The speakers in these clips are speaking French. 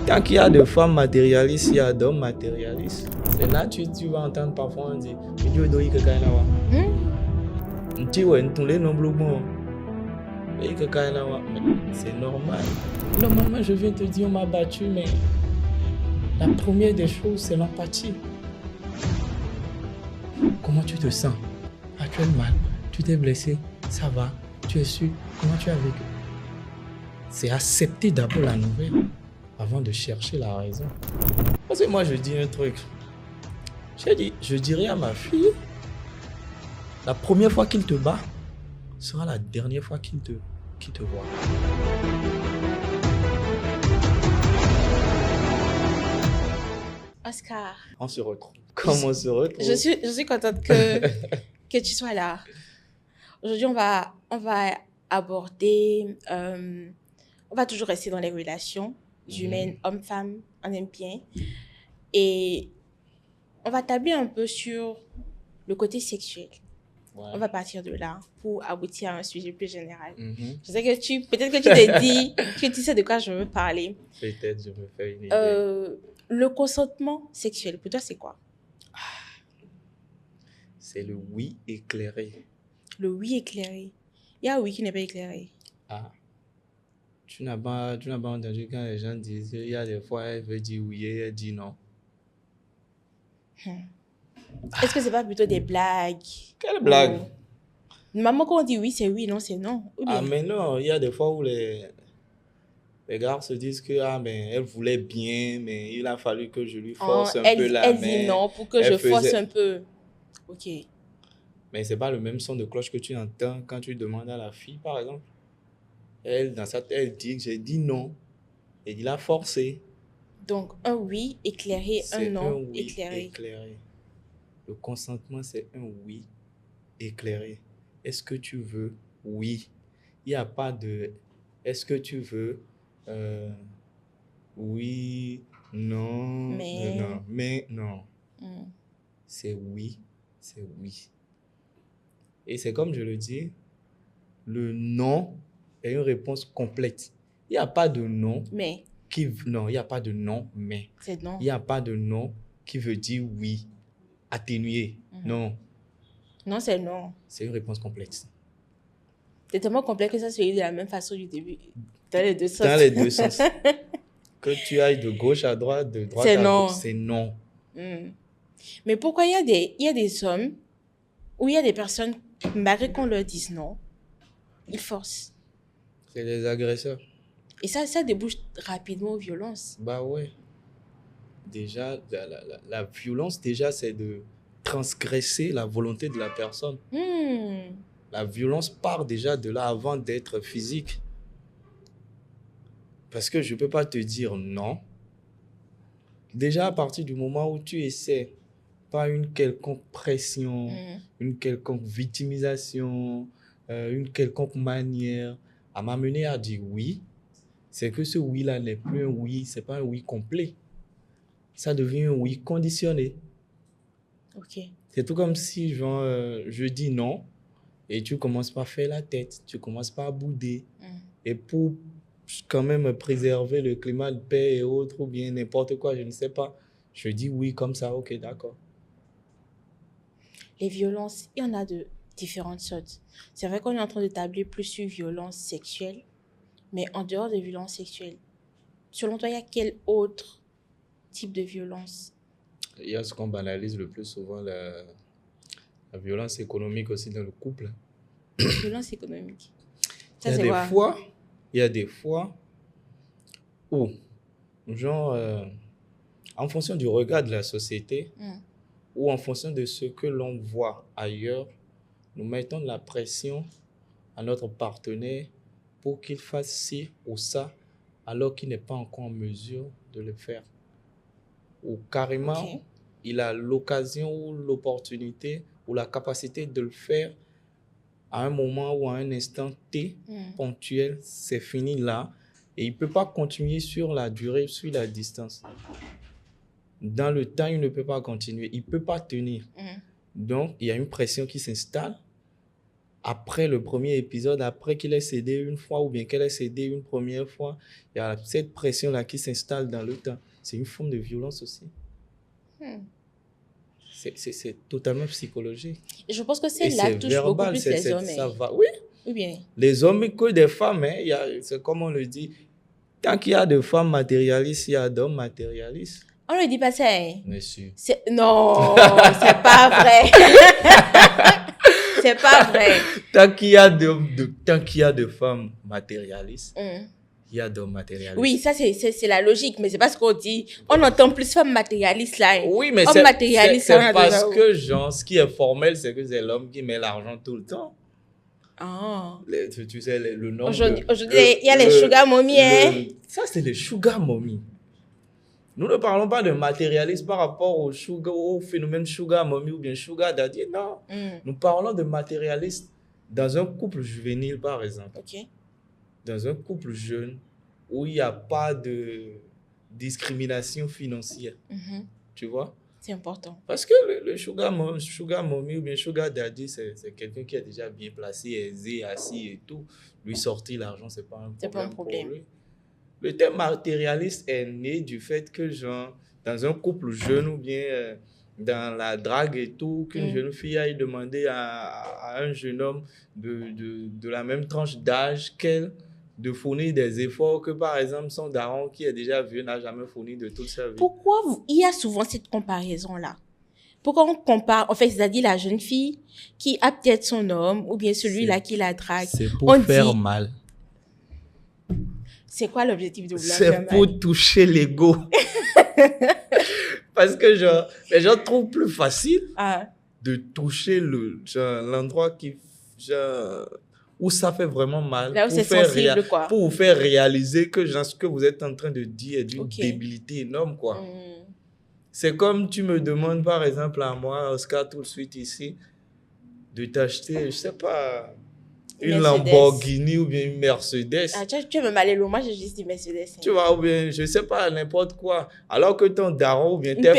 Tant qu'il y a de femmes matérialistes, il y a d'hommes matérialistes. C'est là que tu vas entendre parfois on dit mais Dieu doit y que kaina wa. Tu vois tous les nombres bon. Et que kaina wa. C'est normal. Normalement, je viens te dire on m'a battu, mais la première des choses, c'est l'empathie. Comment tu te sens? As-tu mal? Tu t'es blessé? Ça va? Tu es sûr? Comment tu as vécu? C'est accepter d'abord la nouvelle avant de chercher la raison. Parce que moi, je dis un truc. Je dirais à ma fille, la première fois qu'il te bat sera la dernière fois qu'il te voit. Oscar. On se retrouve. Comment on se retrouve? Je suis contente que tu sois là. Aujourd'hui, on va aborder... on va toujours rester dans les relations humaines, hommes-femmes, on aime bien. Et on va tabler un peu sur le côté sexuel. Ouais. On va partir de là pour aboutir à un sujet plus général. Je sais que peut-être que tu t'es dit que tu sais de quoi je veux parler. Peut-être je me fais une idée. Le consentement sexuel, pour toi, c'est quoi? C'est le oui éclairé. Le oui éclairé. Il y a un oui qui n'est pas éclairé. Tu n'as pas entendu quand les gens disent il y a des fois elle veut dire oui et elle dit non. Est-ce que c'est pas plutôt des blagues? Quelle blague? Maman, quand on dit oui, c'est oui, non, c'est non. Mais non, il y a des fois où les gars se disent que elle voulait bien, mais il a fallu que je lui force un peu la main. Elle dit non pour que je force un peu. Ok. Mais c'est pas le même son de cloche que tu entends quand tu demandes à la fille, par exemple. Elle, dans sa tête, elle dit que j'ai dit non. Et il a forcé. Donc, un oui éclairé, un non oui éclairé. Le consentement, c'est un oui éclairé. Est-ce que tu veux? Oui. Il n'y a pas de... Est-ce que tu veux? Oui, non, mais non. C'est oui, c'est oui. Et c'est comme je le dis, le non est une réponse complète. Il n'y a pas de non. Mais. Non, il n'y a pas de non, mais. C'est non. Il n'y a pas de non qui veut dire oui, atténué. Non. Non, c'est non. C'est une réponse complète. C'est tellement complexe que ça se fait de la même façon du début. Dans les deux sens. Dans les deux sens. Que tu ailles de gauche à droite, de droite à gauche, c'est non. Mais pourquoi il y a des hommes ou il y a des personnes, malgré qu'on leur dise non, ils forcent? C'est des agresseurs. Et ça débouche rapidement aux violences. Bah ouais. Déjà, la violence, déjà, c'est de transgresser la volonté de la personne. La violence part déjà de là avant d'être physique. Parce que je ne peux pas te dire non. Déjà, à partir du moment où tu essaies, pas une quelconque pression, une quelconque victimisation, une quelconque manière à m'amener à dire oui, c'est que ce oui-là n'est plus un oui, c'est pas un oui complet. Ça devient un oui conditionné. Ok. C'est tout comme si je dis non et tu commences pas à faire la tête, tu commences pas à bouder. Et pour quand même préserver le climat de paix et autres, ou bien n'importe quoi, je ne sais pas, je dis oui comme ça, ok, d'accord. Les violences, il y en a de différentes sortes. C'est vrai qu'on est en train de tabler plus sur violence sexuelle, mais en dehors de violence sexuelle, selon toi, il y a quel autre type de violence? Il y a ce qu'on banalise le plus souvent, la violence économique aussi dans le couple. La violence économique. Ça, il y a des fois où, en fonction du regard de la société, ou en fonction de ce que l'on voit ailleurs, nous mettons de la pression à notre partenaire pour qu'il fasse ci ou ça, alors qu'il n'est pas encore en mesure de le faire. Ou carrément, il a l'occasion ou l'opportunité ou la capacité de le faire à un moment ou à un instant T ponctuel, c'est fini là. Et il ne peut pas continuer sur la durée, sur la distance. Dans le temps, il ne peut pas continuer. Il ne peut pas tenir. Donc, il y a une pression qui s'installe après le premier épisode, après qu'il ait cédé une fois ou bien qu'elle ait cédé une première fois, il y a cette pression-là qui s'installe dans le temps. C'est une forme de violence aussi. C'est totalement psychologique. Et je pense que Et celle-là c'est touche beaucoup verbal, plus les hommes. ça va. Oui, Ou bien, les hommes que des femmes, hein, c'est comme on le dit, tant qu'il y a de femmes matérialistes, il y a d'hommes matérialistes. on ne dit pas ça. Hein? Monsieur. Non, c'est pas vrai. C'est pas vrai. Tant qu'il y a de femmes matérialistes, il y a d'hommes matérialistes. Oui, ça c'est la logique, mais c'est parce qu'on dit, on entend plus femmes matérialistes là. Hein. Oui, mais Hommes matérialistes, c'est parce que, genre, ce qui est formel, c'est que c'est l'homme qui met l'argent tout le temps. Ah. Tu sais, le nom. Aujourd'hui, il y a les sugar mommy, hein. Ça, c'est les sugar mommy. Nous ne parlons pas de matérialisme par rapport au phénomène sugar mommy ou bien sugar daddy. Non. Nous parlons de matérialisme dans un couple juvénile, par exemple. Ok. Dans un couple jeune où il n'y a pas de discrimination financière. Tu vois? C'est important. Parce que le sugar mommy ou bien sugar daddy, c'est quelqu'un qui est déjà bien placé, aisé, assis et tout. Lui sortir l'argent, c'est pas un problème pour lui. Le terme matérialiste est né du fait que, genre, dans un couple jeune ou bien dans la drague et tout, qu'une jeune fille aille demander à un jeune homme de la même tranche d'âge qu'elle de fournir des efforts que, par exemple, son daron qui est déjà vieux n'a jamais fourni de toute sa vie. Pourquoi il y a souvent cette comparaison-là? Pourquoi on compare, en fait, c'est-à-dire la jeune fille qui a peut-être son homme ou bien celui-là qui la drague? C'est pour faire mal. C'est quoi l'objectif de vouloir faire mal? C'est pour toucher l'ego. Parce que, genre, les gens trouvent plus facile de toucher l'endroit qui, genre, où ça fait vraiment mal. Là où c'est sensible, quoi. Pour vous faire réaliser que, genre, ce que vous êtes en train de dire est d'une débilité énorme, quoi. C'est comme tu me demandes, par exemple, à moi, Oscar, tout de suite ici, de t'acheter, je sais pas, une Lamborghini ou bien une Mercedes. Ah, tu veux m'aller loin, moi j'ai juste dit Mercedes. Tu vois, ou bien, je sais pas, n'importe quoi. Alors que ton daron ou bien tes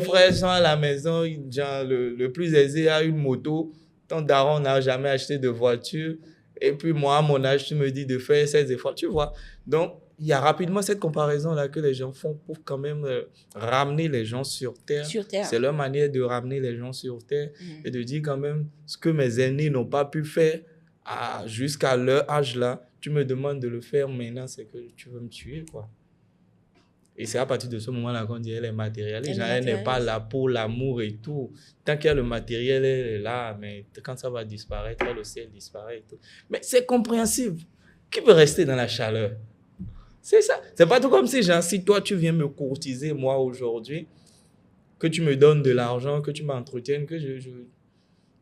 frères sont à la maison, genre, le plus aisé a une moto, ton daron n'a jamais acheté de voiture. Et puis moi, à mon âge, tu me dis de faire ces efforts, tu vois. Donc, il y a rapidement cette comparaison-là que les gens font pour quand même ramener les gens sur Terre. C'est leur manière de ramener les gens sur Terre et de dire quand même ce que mes aînés n'ont pas pu faire jusqu'à leur âge-là. Tu me demandes de le faire maintenant, c'est que tu veux me tuer, quoi. Et c'est à partir de ce moment-là qu'on dit elle est matérialiste. Elle n'est pas là pour l'amour et tout. Tant qu'il y a le matériel, elle est là. Mais quand ça va disparaître, elle aussi, elle disparaît et tout. Mais c'est compréhensible. Qui peut rester dans la chaleur? C'est ça. C'est pas tout comme si, genre, si toi, tu viens me courtiser, moi, aujourd'hui, que tu me donnes de l'argent, que tu m'entretiennes, que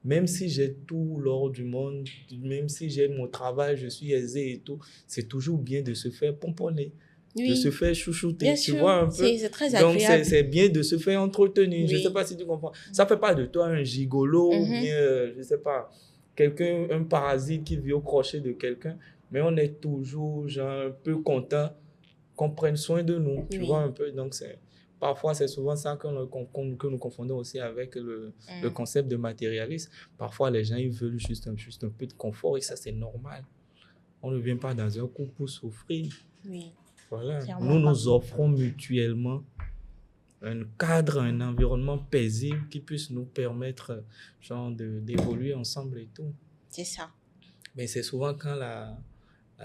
même si j'ai tout l'or du monde, même si j'ai mon travail, je suis aisé et tout, c'est toujours bien de se faire pomponner. De se faire chouchouter, tu vois un peu. C'est très agréable. Donc, c'est bien de se faire entretenir. Je ne sais pas si tu comprends. Ça ne fait pas de toi un gigolo ou bien, je ne sais pas, quelqu'un, un parasite qui vit au crochet de quelqu'un. Mais on est toujours genre, un peu content qu'on prenne soin de nous, tu vois un peu. Donc, parfois, c'est souvent ça que nous confondons aussi avec le concept de matérialisme. Parfois, les gens, ils veulent juste un peu de confort et ça, c'est normal. On ne vient pas dans un couple pour souffrir. Oui. Voilà. Nous offrons mutuellement un cadre, un environnement paisible qui puisse nous permettre genre, d'évoluer ensemble et tout. C'est ça. Mais c'est souvent quand la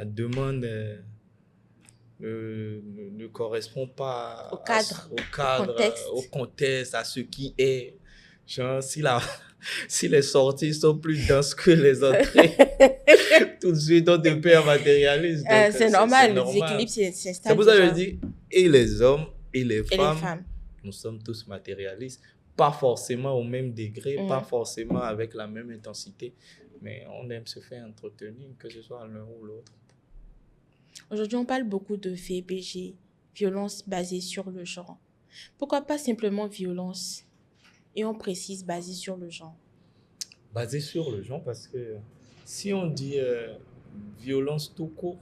demande ne correspond pas au cadre, au contexte, à ce qui est. Genre, si les sorties sont plus denses que les entrées, tout de suite, on te paie en matérialiste. C'est normal, le déséquilibre s'installe. C'est pour ça que je dis, et les hommes et les femmes, nous sommes tous matérialistes. Pas forcément au même degré, pas forcément avec la même intensité, mais on aime se faire entretenir, que ce soit l'un ou l'autre. Aujourd'hui, on parle beaucoup de VBG, violence basée sur le genre. Pourquoi pas simplement violence? Et on précise basée sur le genre. Basée sur le genre, parce que si on dit violence tout court,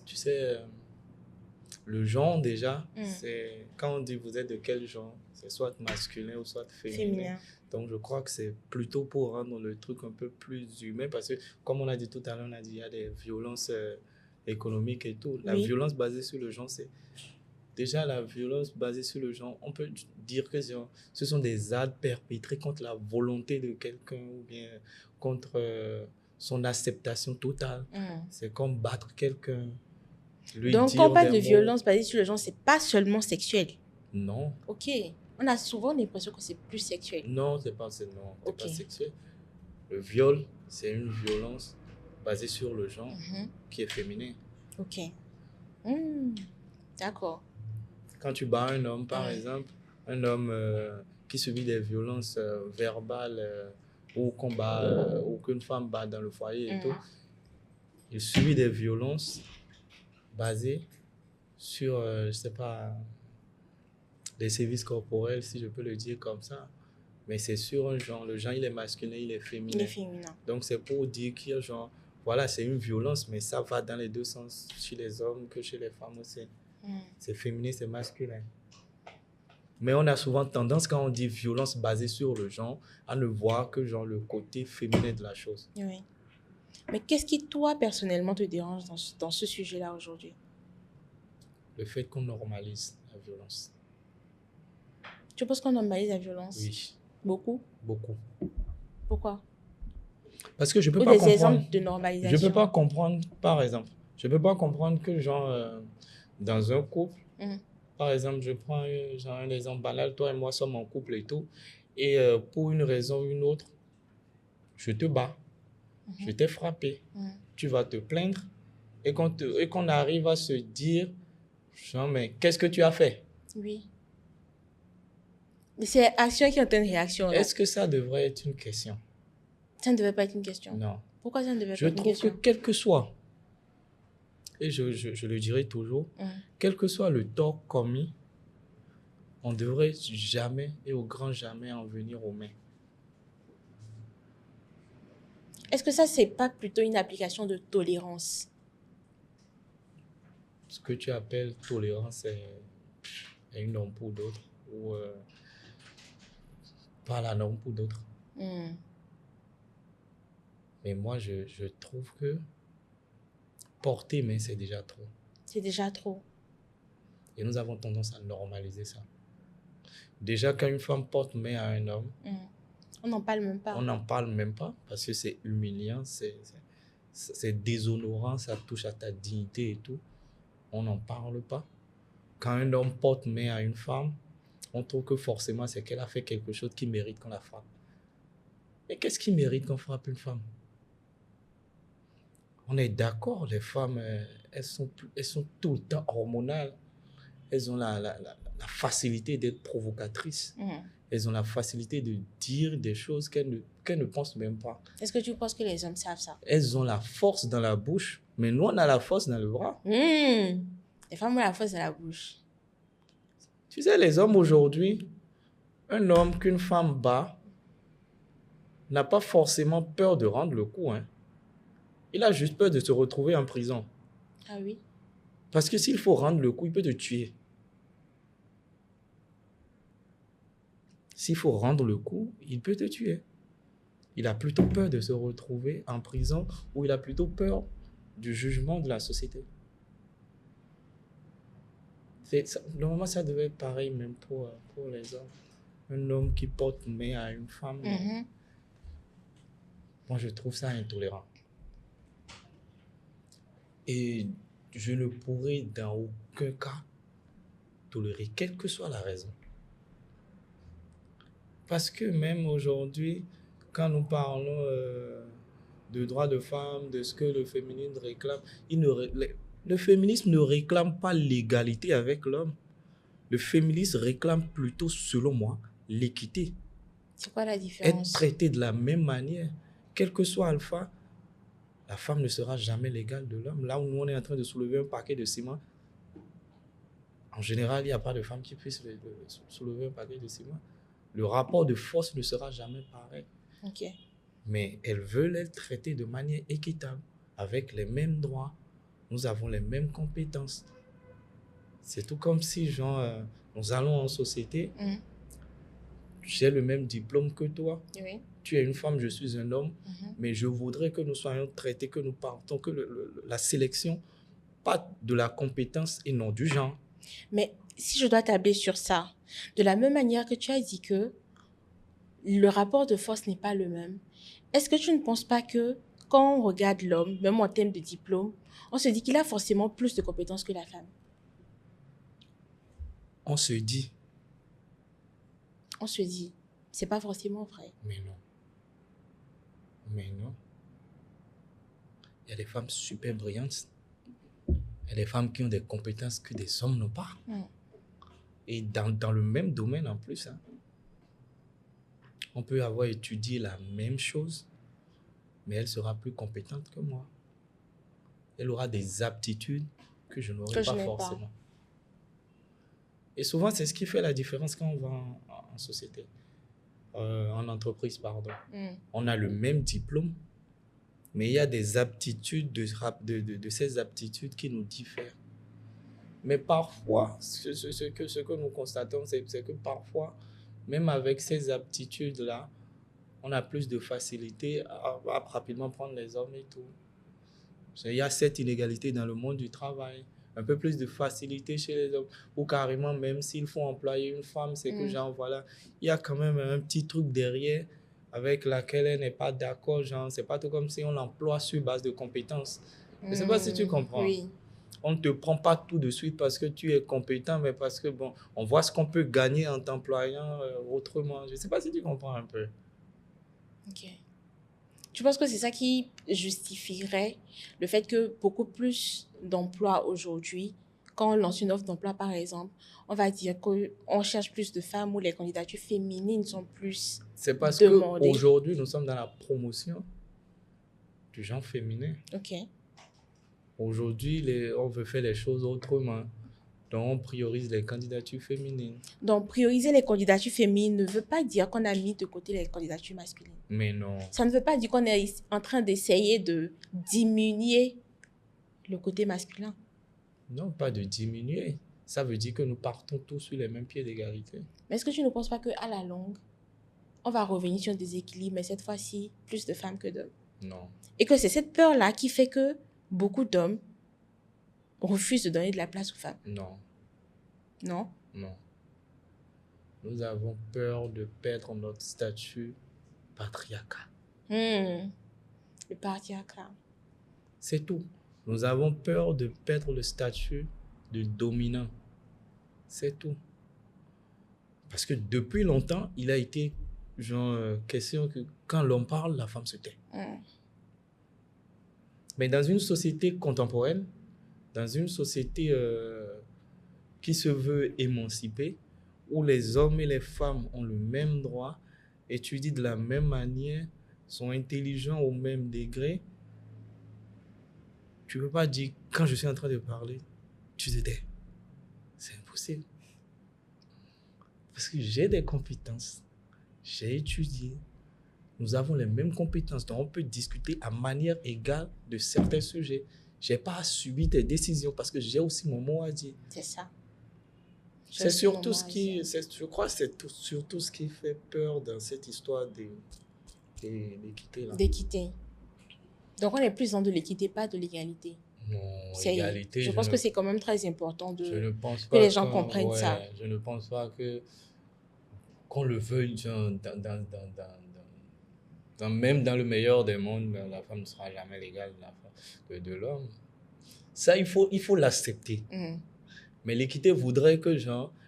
tu sais, Le genre, déjà, c'est quand on dit vous êtes de quel genre, c'est soit masculin ou soit féminin. Donc, je crois que c'est plutôt pour rendre le truc un peu plus humain parce que, comme on a dit tout à l'heure, on a dit il y a des violences économiques et tout. La violence basée sur le genre, c'est déjà la violence basée sur le genre. On peut dire que ce sont des actes perpétrés contre la volonté de quelqu'un ou bien contre son acceptation totale. C'est comme battre quelqu'un. Donc, quand on parle de violence basée sur le genre, c'est pas seulement sexuel. Non. Ok. On a souvent l'impression que c'est plus sexuel. Non, c'est pas sexuel. Le viol, c'est une violence basée sur le genre qui est féminin. Ok. D'accord. Quand tu bats un homme, par exemple, un homme qui subit des violences verbales ou qu'une femme bat dans le foyer et tout, il subit des violences basées sur, je sais pas, des services corporels, si je peux le dire comme ça. Mais c'est sur un genre. Le genre, il est masculin, il est féminin. Il est féminin. Donc, c'est pour dire qu'il y a genre, voilà, c'est une violence, mais ça va dans les deux sens, chez les hommes que chez les femmes aussi. C'est féminin, c'est masculin. Mais on a souvent tendance, quand on dit violence basée sur le genre, à ne voir que genre le côté féminin de la chose. Oui. Mais qu'est-ce qui, toi, personnellement, te dérange dans ce sujet-là aujourd'hui? Le fait qu'on normalise la violence. Tu penses qu'on normalise la violence? Oui. Beaucoup? Beaucoup. Pourquoi? Parce que je peux pas comprendre. Des exemples de normalisation. Je peux pas comprendre, par exemple, je peux pas comprendre que genre, dans un couple, par exemple, je prends genre, un exemple banal, toi et moi sommes en couple et tout, et pour une raison ou une autre, je te bats, je t'ai frappé, tu vas te plaindre, et qu'on arrive à se dire, genre, mais qu'est-ce que tu as fait? Oui. Mais c'est action qui entraîne réaction. Est-ce que ça devrait être une question? Ça ne devait pas être une question. Non. Pourquoi ça ne devait pas être une Je question? trouve que quel que soit, et je le dirai toujours, quel que soit le tort commis, on ne devrait jamais et au grand jamais en venir aux mains. Est-ce que ça, c'est pas plutôt une application de tolérance? Ce que tu appelles tolérance est une norme pour d'autres ou pas la norme pour d'autres. Mais moi, je trouve que porter main, c'est déjà trop. C'est déjà trop. Et nous avons tendance à normaliser ça. Déjà, quand une femme porte main à un homme, on n'en parle même pas. On n'en parle même pas parce que c'est humiliant, c'est déshonorant, ça touche à ta dignité et tout. On n'en parle pas. Quand un homme porte main à une femme, on trouve que forcément c'est qu'elle a fait quelque chose qui mérite qu'on la frappe. Mais qu'est-ce qui mérite qu'on frappe une femme? On est d'accord, les femmes, elles sont tout le temps hormonales. Elles ont la facilité d'être provocatrices. Elles ont la facilité de dire des choses qu'elles ne pensent même pas. Est-ce que tu penses que les hommes savent ça? Elles ont la force dans la bouche, mais nous, on a la force dans le bras. Les femmes ont la force dans la bouche. Tu sais, les hommes aujourd'hui, un homme qu'une femme bat n'a pas forcément peur de rendre le coup. Il a juste peur de se retrouver en prison. Ah oui? Parce que s'il faut rendre le coup, il peut te tuer. S'il faut rendre le coup, il peut te tuer. Il a plutôt peur de se retrouver en prison ou il a plutôt peur du jugement de la société. Normalement, ça devait être pareil même pour les hommes. Un homme qui porte main à une femme, moi je trouve ça intolérant. Et je ne pourrais dans aucun cas tolérer, quelle que soit la raison. Parce que même aujourd'hui, quand nous parlons de droits de femmes, de ce que le féminisme réclame, le féminisme ne réclame pas l'égalité avec l'homme. Le féminisme réclame plutôt, selon moi, l'équité. C'est quoi la différence? Être traité de la même manière. Quel que soit Alpha, la femme ne sera jamais l'égale de l'homme. Là où nous, on est en train de soulever un paquet de ciment, en général, il n'y a pas de femme qui puisse soulever un paquet de ciment. Le rapport de force ne sera jamais pareil. Ok. Mais elles veulent être traitées de manière équitable, avec les mêmes droits. Nous avons les mêmes compétences. C'est tout comme si, genre, nous allons en société, j'ai le même diplôme que toi. Oui. Tu es une femme, je suis un homme, mais je voudrais que nous soyons traités, que nous partons, que la sélection, pas de la compétence et non du genre. Mais si je dois tabler sur ça, de la même manière que tu as dit que le rapport de force n'est pas le même, est-ce que tu ne penses pas que quand on regarde l'homme, même en termes de diplôme, on se dit qu'il a forcément plus de compétences que la femme? On se dit. On se dit, c'est pas forcément vrai. Mais non. Mais non. Il y a des femmes super brillantes. Il y a des femmes qui ont des compétences que des hommes n'ont pas. Et dans le même domaine en plus. Hein. On peut avoir étudié la même chose, mais elle sera plus compétente que moi. Elle aura des aptitudes que je n'aurai pas forcément. Et souvent, c'est ce qui fait la différence quand on va en société, en entreprise, pardon. On a le même diplôme, mais il y a des aptitudes de ces aptitudes qui nous diffèrent. Mais parfois, ce que nous constatons, c'est que parfois, même avec ces aptitudes-là, on a plus de facilité à rapidement prendre les hommes et tout. Il y a cette inégalité dans le monde du travail. Un peu plus de facilité chez les hommes. Ou carrément, même s'il faut employer une femme, c'est que genre, voilà, il y a quand même un petit truc derrière avec laquelle elle n'est pas d'accord. Genre, c'est pas tout comme si on l'emploie sur base de compétences. Je ne sais pas si tu comprends. Oui. On ne te prend pas tout de suite parce que tu es compétent, mais parce que, bon, on voit ce qu'on peut gagner en t'employant autrement. Je ne sais pas si tu comprends un peu. Ok. Tu penses que c'est ça qui justifierait le fait que beaucoup plus d'emplois aujourd'hui, quand on lance une offre d'emploi par exemple, on va dire qu'on cherche plus de femmes ou les candidatures féminines sont plus demandées? C'est parce qu'aujourd'hui, nous sommes dans la promotion du genre féminin. Ok. Aujourd'hui, on veut faire les choses autrement. Donc, on priorise les candidatures féminines. Donc, prioriser les candidatures féminines ne veut pas dire qu'on a mis de côté les candidatures masculines. Mais non. Ça ne veut pas dire qu'on est en train d'essayer de diminuer le côté masculin. Non, pas de diminuer. Ça veut dire que nous partons tous sur les mêmes pieds d'égalité. Mais est-ce que tu ne penses pas qu'à la longue, on va revenir sur un déséquilibre, mais cette fois-ci, plus de femmes que d'hommes? Non. Et que c'est cette peur-là qui fait que beaucoup d'hommes refusent de donner de la place aux femmes? Non. Non? Non. Nous avons peur de perdre notre statut patriarcal. Le patriarcat. C'est tout. Nous avons peur de perdre le statut de dominant. C'est tout. Parce que depuis longtemps, il a été question que quand l'homme parle, la femme se tait. Mais dans une société contemporaine, dans une société qui se veut émancipée, où les hommes et les femmes ont le même droit, étudient de la même manière, sont intelligents au même degré, tu ne peux pas dire, quand je suis en train de parler, tu te tais. C'est impossible. Parce que j'ai des compétences, j'ai étudié, nous avons les mêmes compétences, donc on peut discuter à manière égale de certains sujets. Je n'ai pas à subir tes décisions parce que j'ai aussi mon mot à dire. C'est ça. C'est surtout ce qui, je crois que c'est surtout ce qui fait peur dans cette histoire d'équité. D'équité. Donc on est plus dans de l'équité, pas de l'égalité. Non, égalité. Je pense que c'est quand même très important que les gens comprennent ça. Je ne pense pas qu'on le veuille même dans le meilleur des mondes, la femme ne sera jamais l'égale de l'homme. Ça, il faut l'accepter. Mais l'équité voudrait que,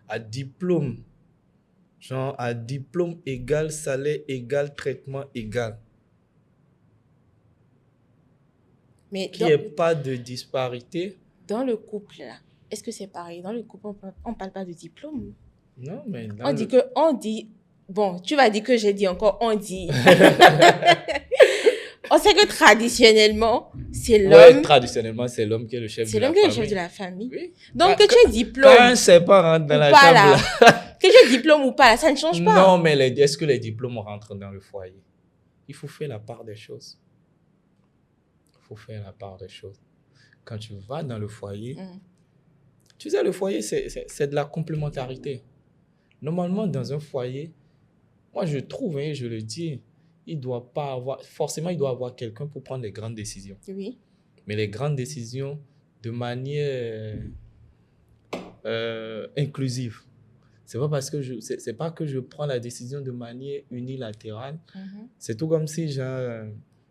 à diplôme égal, salaire égal, traitement égal. Mais qu'il n'y ait pas de disparité. Dans le couple, là, est-ce que c'est pareil? Dans le couple, on ne parle pas de diplôme. Non, mais... On dit... Bon, tu vas dire que j'ai dit encore on dit. On sait que traditionnellement, c'est l'homme... Ouais, traditionnellement, c'est l'homme qui est le chef de la famille. C'est l'homme qui est le chef de la famille. Oui. Donc, que tu aies diplôme... Quand un serpent rentre dans la chambre, là... Que tu aies diplôme ou pas, là, ça ne change pas. Non, mais est-ce que les diplômes rentrent dans le foyer? Il faut faire la part des choses. Il faut faire la part des choses. Quand tu vas dans le foyer, Tu sais, le foyer, c'est de la complémentarité. Normalement, dans un foyer, moi, je trouve, et je le dis, il doit pas avoir, forcément, il doit avoir quelqu'un pour prendre les grandes décisions. Oui. Mais les grandes décisions de manière inclusive. C'est pas que je prends la décision de manière unilatérale. C'est tout comme si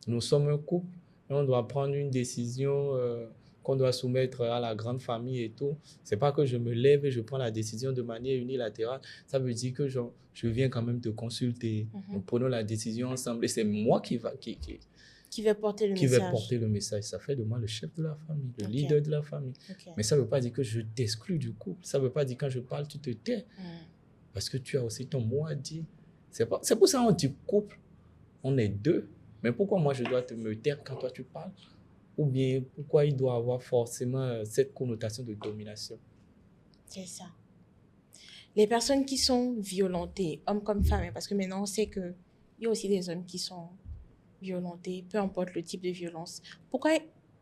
nous sommes un couple et on doit prendre une décision qu'on doit soumettre à la grande famille et tout. C'est pas que je me lève et je prends la décision de manière unilatérale. Ça veut dire que je viens quand même te consulter. Nous prenons la décision ensemble et c'est moi qui va porter le qui message. va porter le message. Ça fait de moi le chef de la famille, le leader de la famille. Mais ça ne veut pas dire que je t'exclus du couple. Ça ne veut pas dire que quand je parle, tu te tais. Parce que tu as aussi ton mot à dire. C'est pour ça qu'on dit couple. On est deux. Mais pourquoi moi je dois me taire quand toi tu parles? Ou bien pourquoi il doit avoir forcément cette connotation de domination? C'est ça. Les personnes qui sont violentées, hommes comme femmes, parce que maintenant on sait qu'il y a aussi des hommes qui sont violentés, peu importe le type de violence. Pourquoi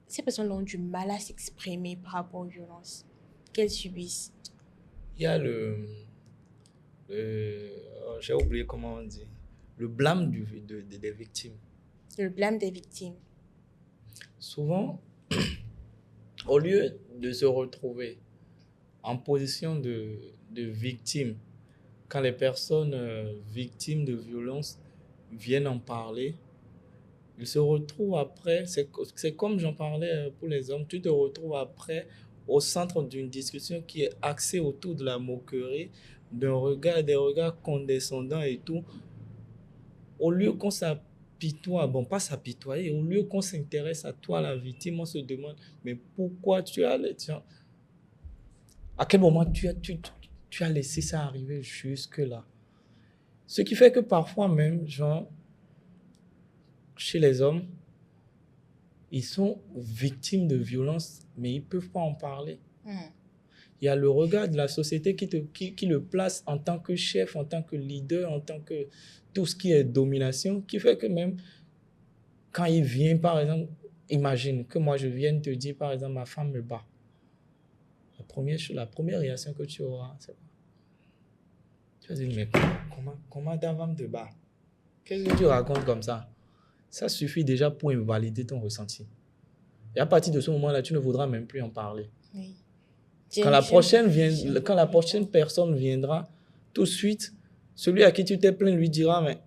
ces personnes ont du mal à s'exprimer par rapport aux violences qu'elles subissent? Il y a j'ai oublié comment on dit, le blâme des victimes. Le blâme des victimes. Souvent, au lieu de se retrouver en position de victime, quand les personnes victimes de violences viennent en parler, ils se retrouvent après, c'est comme j'en parlais pour les hommes, tu te retrouves après au centre d'une discussion qui est axée autour de la moquerie, des regards condescendants et tout. Au lieu qu'on s'apitoie, bon pas s'apitoyer, au lieu qu'on s'intéresse à toi, la victime, on se demande, mais pourquoi tu as à quel moment tu as laissé ça arriver jusque-là? Ce qui fait que parfois même, chez les hommes, ils sont victimes de violences, mais ils ne peuvent pas en parler. Il y a le regard de la société qui le place en tant que chef, en tant que leader, en tant que tout ce qui est domination, qui fait que même quand il vient, par exemple, imagine que moi je vienne te dire, par exemple, ma femme me bat. La première réaction que tu auras, c'est quoi? Tu vas dire, mais comment ta femme te bat? Qu'est-ce que tu racontes comme ça? Ça suffit déjà pour invalider ton ressenti. Et à partir de ce moment-là, tu ne voudras même plus en parler. Oui. Quand la prochaine personne viendra, tout de suite, celui à qui tu t'es plaint lui dira, mais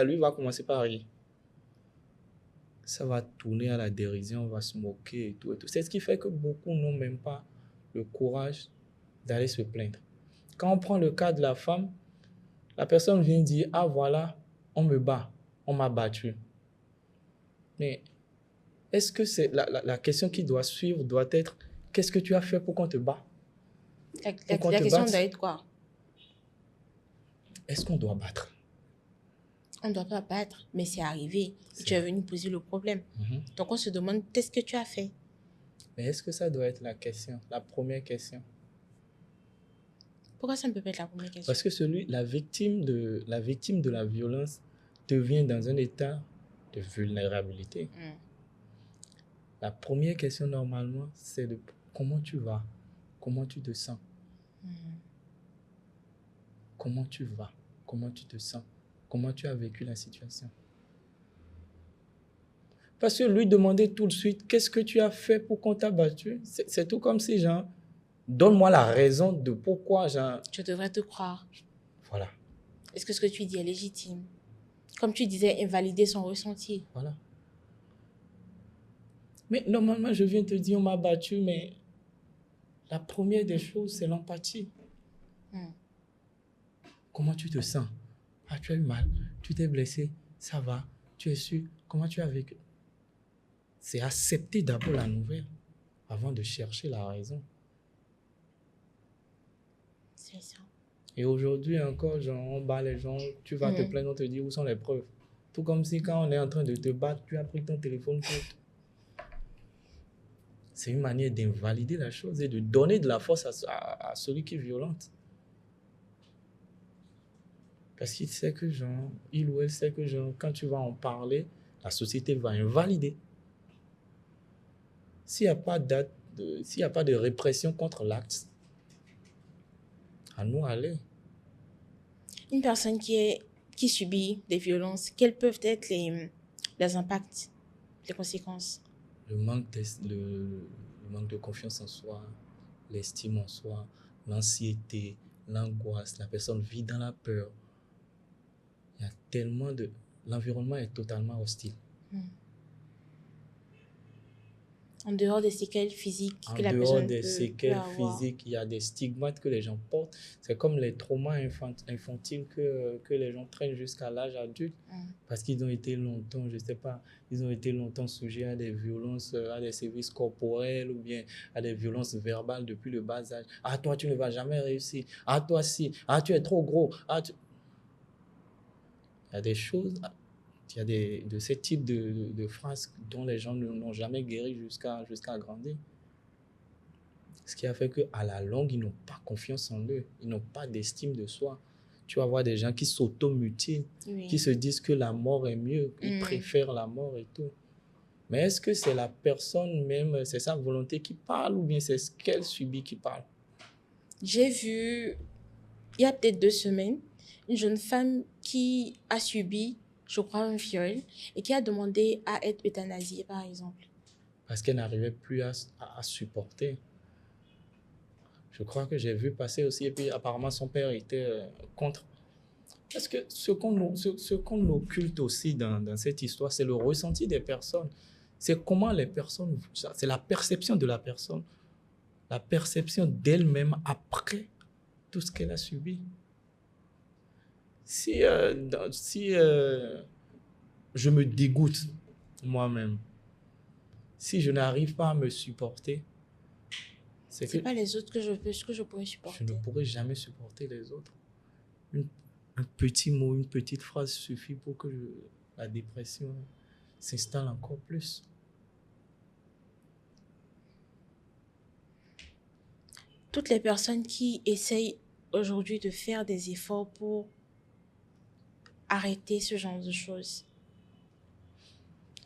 lui va commencer par rire. Ça va tourner à la dérision, on va se moquer et tout et tout. C'est ce qui fait que beaucoup n'ont même pas le courage d'aller se plaindre. Quand on prend le cas de la femme, la personne vient dire, ah voilà, on me bat, on m'a battu. Mais est-ce que c'est la question qui doit suivre doit être, qu'est-ce que tu as fait pour qu'on te bat? La question doit être quoi? Est-ce qu'on doit battre? On ne doit pas battre, mais c'est arrivé. Et tu es venu poser le problème. Donc on se demande, qu'est-ce que tu as fait? Mais est-ce que ça doit être la question, la première question? Pourquoi ça ne peut pas être la première question? Parce que la victime de la violence devient dans un état de vulnérabilité. La première question, normalement, c'est de comment tu vas, comment tu te sens. Comment tu vas, comment tu te sens, comment tu as vécu la situation. Parce que lui demander tout de suite, qu'est-ce que tu as fait pour qu'on t'a battu? C'est tout comme si, donne-moi la raison de pourquoi, Je devrais te croire. Voilà. Est-ce que ce que tu dis est légitime? Comme tu disais, invalider son ressenti. Voilà. Mais normalement, je viens te dire, on m'a battu, mais la première des choses, c'est l'empathie. Comment tu te sens? Ah, tu as eu mal, tu t'es blessé, ça va, tu es sûr, comment tu as vécu? C'est accepter d'abord la nouvelle avant de chercher la raison. C'est ça. Et aujourd'hui encore, on bat les gens, tu vas te plaindre, on te dit où sont les preuves. Tout comme si quand on est en train de te battre, tu as pris ton téléphone pour... C'est une manière d'invalider la chose et de donner de la force à celui qui est violente. Parce qu'il sait que il ou elle sait que quand tu vas en parler, la société va invalider. S'il n'y a pas s'il n'y a pas de répression contre l'acte, à nous aller. Une personne qui subit des violences, quels peuvent être les impacts, les conséquences? Le manque de confiance en soi, l'estime en soi, l'anxiété, l'angoisse, la personne vit dans la peur. Il y a tellement de... L'environnement est totalement hostile. En dehors des séquelles physiques que la personne En dehors des peut séquelles avoir. physiques, il y a des stigmates que les gens portent. C'est comme les traumas infantiles que les gens traînent jusqu'à l'âge adulte. Parce qu'ils ont été longtemps, je ne sais pas, ils ont été longtemps sujets à des violences, à des sévices corporels ou bien à des violences verbales depuis le bas âge. Ah, toi, tu ne vas jamais réussir. Ah, toi, si. Ah, tu es trop gros. Il y a des choses... Il y a de ce type de phrases dont les gens n'ont jamais guéri jusqu'à grandir. Ce qui a fait qu'à la longue, ils n'ont pas confiance en eux. Ils n'ont pas d'estime de soi. Tu vas voir des gens qui s'automutilent, qui se disent que la mort est mieux. Ils préfèrent la mort et tout. Mais est-ce que c'est la personne même, c'est sa volonté qui parle ou bien c'est ce qu'elle subit qui parle? J'ai vu, il y a peut-être 2 semaines, une jeune femme qui a subi, je crois, un viol et qui a demandé à être euthanasiée, par exemple. Parce qu'elle n'arrivait plus à supporter. Je crois que j'ai vu passer aussi, et puis apparemment son père était contre. Parce que ce qu'on occulte aussi dans cette histoire, c'est le ressenti des personnes. C'est comment les personnes, c'est la perception de la personne, la perception d'elle-même après tout ce qu'elle a subi. Si je me dégoûte moi-même, si je n'arrive pas à me supporter, c'est pas les autres que je pourrais supporter. Je ne pourrais jamais supporter les autres. Un petit mot, une petite phrase suffit pour que la dépression s'installe encore plus. Toutes les personnes qui essayent aujourd'hui de faire des efforts pour arrêter ce genre de choses,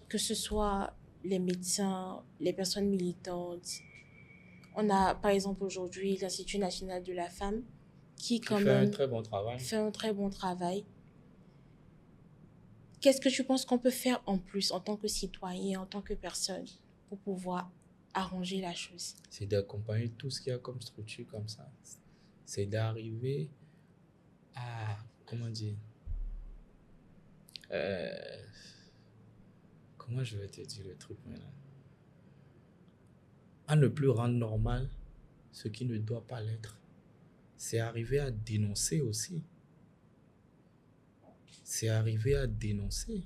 que ce soit les médecins, les personnes militantes. On a par exemple aujourd'hui l'Institut national de la femme qui quand fait même un très bon travail. Fait un très bon travail. Qu'est-ce que tu penses qu'on peut faire en plus en tant que citoyen, en tant que personne, pour pouvoir arranger la chose? C'est d'accompagner tout ce qu'il y a comme structure comme ça. C'est d'arriver à, comment dire, comment je vais te dire le truc maintenant? À ne plus rendre normal ce qui ne doit pas l'être. C'est arriver à dénoncer aussi. C'est arriver à dénoncer,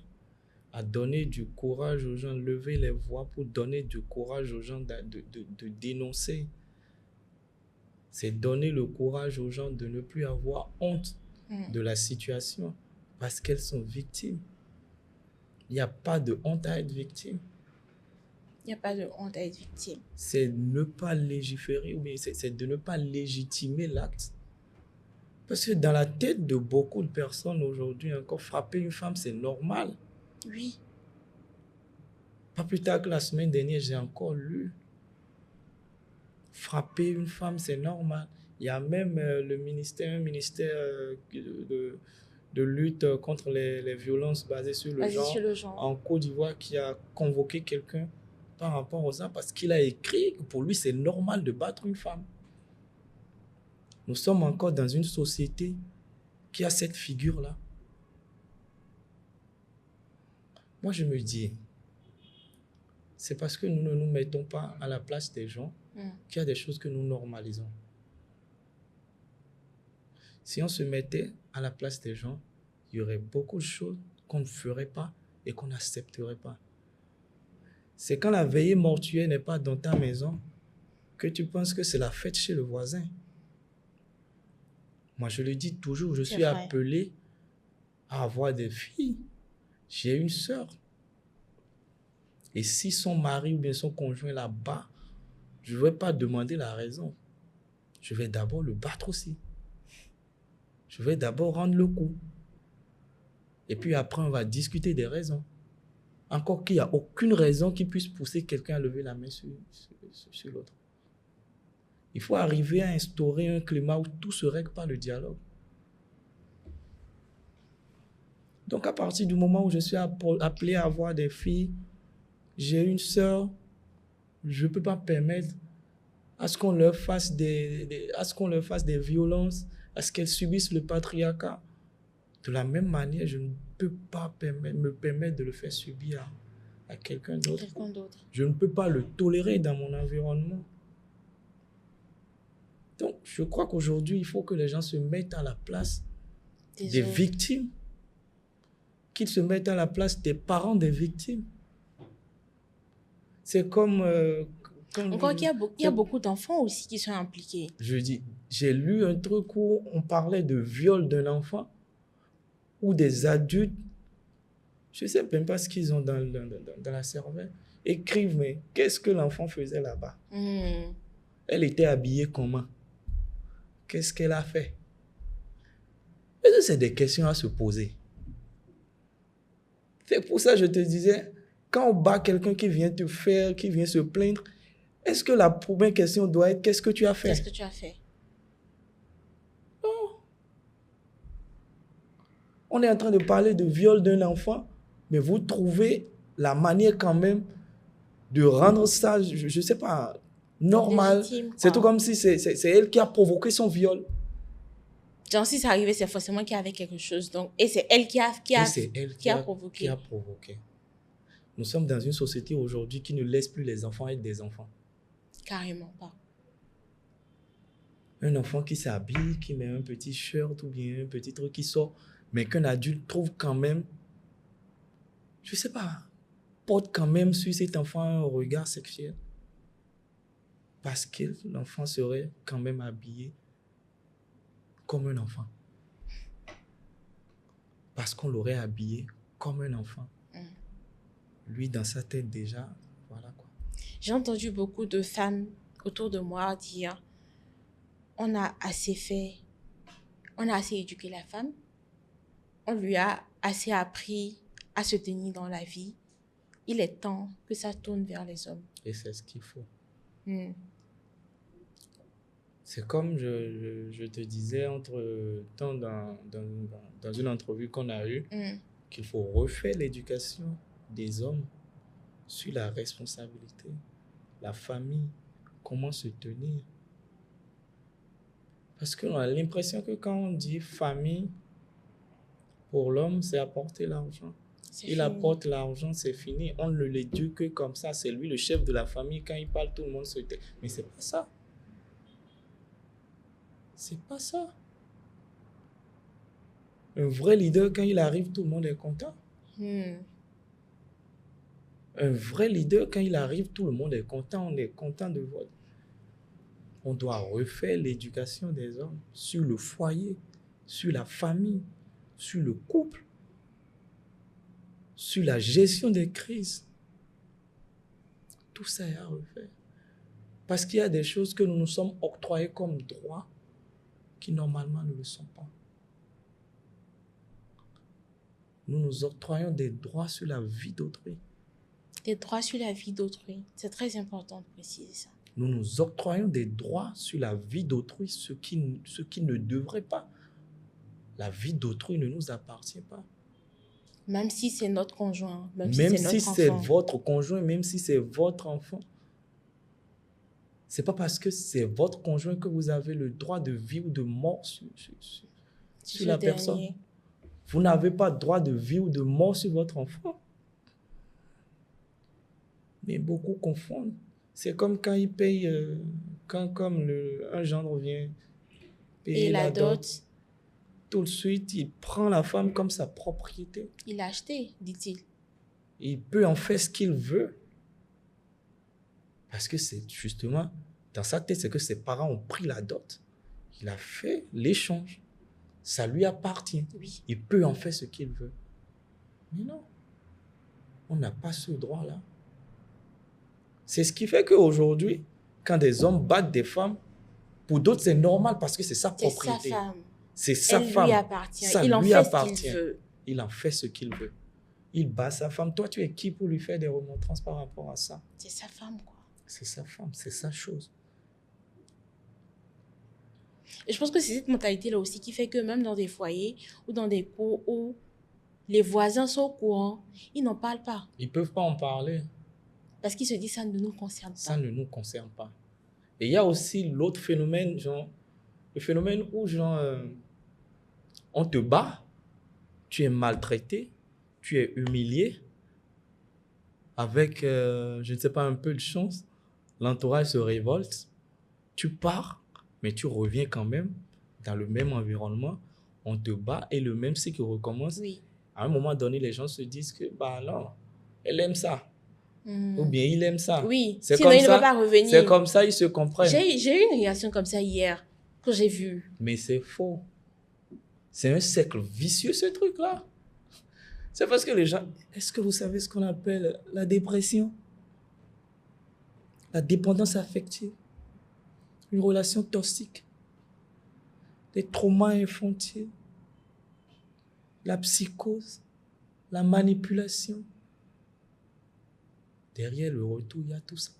à donner du courage aux gens, lever les voix pour donner du courage aux gens de dénoncer. C'est donner le courage aux gens de ne plus avoir honte de la situation parce qu'elles sont victimes. Il n'y a pas de honte à être victime. Il n'y a pas de honte à être victime. C'est ne pas légiférer ou bien c'est de ne pas légitimer l'acte. Parce que dans la tête de beaucoup de personnes aujourd'hui, encore frapper une femme, c'est normal. Oui. Pas plus tard que la semaine dernière, j'ai encore lu. Frapper une femme, c'est normal. Il y a même un ministère de lutte contre les violences basées sur le genre en Côte d'Ivoire qui a convoqué quelqu'un par rapport aux ça parce qu'il a écrit que pour lui, c'est normal de battre une femme. Nous sommes encore dans une société qui a cette figure-là. Moi, je me dis, c'est parce que nous ne nous mettons pas à la place des gens qu'il y a des choses que nous normalisons. Si on se mettait à la place des gens, il y aurait beaucoup de choses qu'on ne ferait pas et qu'on n'accepterait pas. C'est quand la veillée mortuaire n'est pas dans ta maison que tu penses que c'est la fête chez le voisin. Moi, je le dis toujours, je suis appelé à avoir des filles. J'ai une sœur. Et si son mari ou bien son conjoint la bat, je ne vais pas demander la raison. Je vais d'abord le battre aussi. Je vais d'abord rendre le coup. Et puis après, on va discuter des raisons. encore qu'il n'y a aucune raison qui puisse pousser quelqu'un à lever la main sur l'autre. Il faut arriver à instaurer un climat où tout se règle par le dialogue. Donc, à partir du moment où je suis appelé à avoir des filles, j'ai une sœur, je ne peux pas permettre à ce qu'on leur fasse des violences, à ce qu'elles subissent le patriarcat. De la même manière, je ne peux pas me permettre de le faire subir à quelqu'un d'autre. Je ne peux pas le tolérer dans mon environnement. Donc, je crois qu'aujourd'hui, il faut que les gens se mettent à la place des victimes, qu'ils se mettent à la place des parents des victimes. C'est comme... Encore qu'il y a beaucoup d'enfants aussi qui sont impliqués. Je dis, j'ai lu un truc où on parlait de viol d'un enfant, où des adultes, je ne sais même pas ce qu'ils ont dans la cervelle, écrivent, mais qu'est-ce que l'enfant faisait là-bas? Elle était habillée comment? Qu'est-ce qu'elle a fait? Est-ce que c'est des questions à se poser? C'est pour ça que je te disais, quand on bat quelqu'un qui vient te faire, qui vient se plaindre, est-ce que la première question doit être qu'est-ce que tu as fait? Qu'est-ce que tu as fait? Non. On est en train de parler de viol d'un enfant, mais vous trouvez la manière quand même de rendre ça, je ne sais pas, normal. C'est tout comme si c'est elle qui a provoqué son viol. Genre, si ça arrivait, c'est forcément qu'il y avait quelque chose. Donc, et c'est elle qui a provoqué. Qui a provoqué. Nous sommes dans une société aujourd'hui qui ne laisse plus les enfants être des enfants. Carrément pas. Un enfant qui s'habille, qui met un petit shirt ou bien un petit truc qui sort, mais qu'un adulte trouve quand même, je ne sais pas, porte quand même sur cet enfant un regard sexuel. Parce que l'enfant serait quand même habillé comme un enfant. Parce qu'on l'aurait habillé comme un enfant. Lui, dans sa tête déjà, voilà quoi. J'ai entendu beaucoup de femmes autour de moi dire on a assez éduqué la femme, on lui a assez appris à se tenir dans la vie. Il est temps que ça tourne vers les hommes. Et c'est ce qu'il faut. C'est comme je te disais dans une entrevue qu'on a eue, qu'il faut refaire l'éducation des hommes sur la responsabilité, la famille, comment se tenir. Parce qu'on a l'impression que quand on dit famille, pour l'homme, c'est apporter l'argent. Il apporte l'argent, c'est fini. On ne l'éduque que comme ça. C'est lui le chef de la famille. Quand il parle, tout le monde se tait. Mais c'est pas ça. C'est pas ça. Un vrai leader, quand il arrive, tout le monde est content. Un vrai leader, quand il arrive, tout le monde est content. On est content de voir. On doit refaire l'éducation des hommes sur le foyer, sur la famille, sur le couple, sur la gestion des crises. Tout ça est à refaire. Parce qu'il y a des choses que nous nous sommes octroyés comme droits qui normalement ne le sont pas. Nous nous octroyons des droits sur la vie d'autrui. Des droits sur la vie d'autrui. C'est très important de préciser ça. Nous nous octroyons des droits sur la vie d'autrui, ce qui ne devrait pas. La vie d'autrui ne nous appartient pas. Même si c'est notre conjoint, même si c'est votre conjoint, même si c'est votre enfant. Ce n'est pas parce que c'est votre conjoint que vous avez le droit de vie ou de mort sur la personne. Vous n'avez pas droit de vie ou de mort sur votre enfant. Mais beaucoup confondent. C'est comme quand ils payent, un gendre vient payer la dot. Tout de suite, il prend la femme comme sa propriété. Il l'a acheté, dit-il. Il peut en faire ce qu'il veut. Parce que c'est justement, dans sa tête, c'est que ses parents ont pris la dot. Il a fait l'échange. Ça lui appartient. Oui. Il peut en faire ce qu'il veut. Mais non, on n'a pas ce droit-là. C'est ce qui fait qu'aujourd'hui, quand des hommes battent des femmes, pour d'autres, c'est normal parce que c'est sa propriété. C'est sa femme. C'est sa femme. Elle lui appartient. Ça il en lui fait appartient. ce qu'il veut. Il en fait ce qu'il veut. Il bat sa femme. Toi, tu es qui pour lui faire des remontrances par rapport à ça? C'est sa femme, quoi. C'est sa femme, c'est sa chose. Et je pense que c'est cette mentalité-là aussi qui fait que même dans des foyers ou dans des cours où les voisins sont au courant, ils n'en parlent pas. Ils ne peuvent pas en parler. Parce qu'ils se disent ça ne nous concerne Ça pas. ne nous concerne pas. Et il y a aussi l'autre phénomène, genre, le phénomène où, genre, on te bat, tu es maltraité, tu es humilié, avec, je ne sais pas, un peu de chance, l'entourage se révolte, tu pars, mais tu reviens quand même dans le même environnement, on te bat et le même cycle recommence. Oui. À un moment donné, les gens se disent que, bah non, elle aime ça. Ou bien il aime ça. Oui, c'est sinon comme il ne ça, va pas revenir. C'est comme ça, ils se comprennent. J'ai eu une réaction comme ça hier, que j'ai vue. Mais c'est faux. C'est un cercle vicieux, ce truc-là. C'est parce que les gens... Est-ce que vous savez ce qu'on appelle la dépression? La dépendance affective. Une relation toxique. Des traumas infantiles. La psychose. La manipulation. Derrière le retour, il y a tout ça.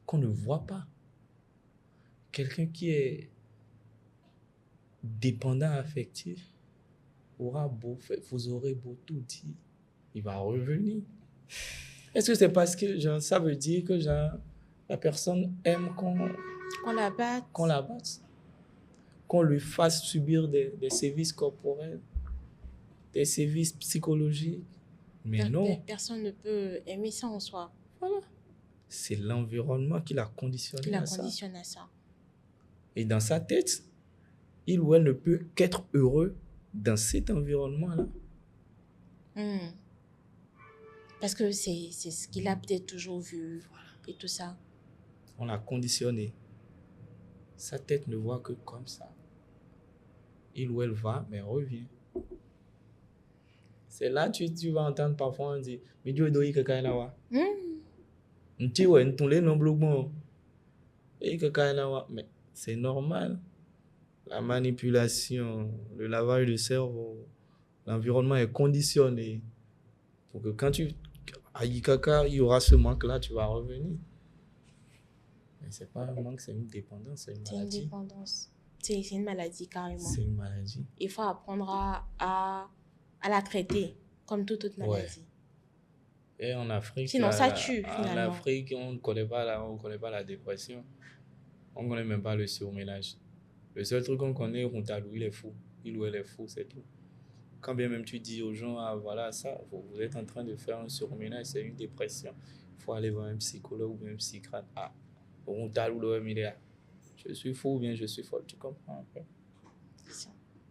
Qu'on ne voit pas. Quelqu'un qui est dépendant affectif aura beau faire, vous aurez beau tout dire, il va revenir. Est-ce que c'est parce que genre, ça veut dire que genre, la personne aime qu'on la batte, qu'on lui fasse subir des sévices corporels, des sévices psychologiques? Mais non. Personne ne peut aimer ça en soi. Voilà. C'est l'environnement qui l'a conditionné à ça. Et dans sa tête, il ou elle ne peut qu'être heureux dans cet environnement-là. Parce que c'est ce qu'il a peut-être toujours vu, voilà, et tout ça. On l'a conditionné. Sa tête ne voit que comme ça. Il ou elle va, mais revient. C'est là que tu vas entendre parfois on dit « Mais Dieu doit y quelqu'un là-bas. » Mais c'est normal. La manipulation, le lavage de cerveau, l'environnement est conditionné pour que quand tu ailles caca, il y aura ce manque-là, tu vas revenir. Mais c'est pas un manque, c'est une dépendance, c'est une maladie. C'est une dépendance. C'est une maladie carrément. C'est une maladie. Il faut apprendre à la traiter comme toute autre maladie. Ouais. Et en Afrique, sinon ça tue finalement. En Afrique, on ne connaît pas la dépression. On ne connaît même pas le surménage. Le seul truc qu'on connaît, il est fou. Il ou elle est fou, c'est tout. Quand bien même tu dis aux gens, ah voilà, ça, vous êtes en train de faire un surménage, c'est une dépression. Il faut aller voir un psychologue ou un psychiatre. Ah, je suis fou ou bien je suis folle, tu comprends un peu?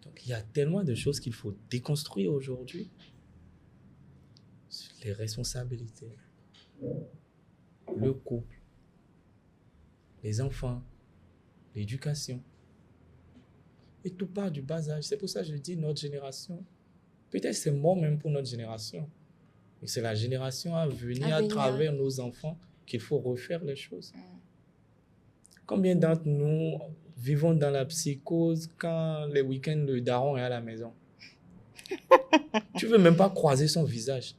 Donc il y a tellement de choses qu'il faut déconstruire aujourd'hui. Les responsabilités, le couple, les enfants, l'éducation. Et tout part du bas âge. C'est pour ça que je dis notre génération. Peut-être c'est mort même pour notre génération. Mais c'est la génération à venir à travers nos enfants qu'il faut refaire les choses. Combien d'entre nous vivons dans la psychose quand les week-ends, le daron est à la maison? Tu ne veux même pas croiser son visage.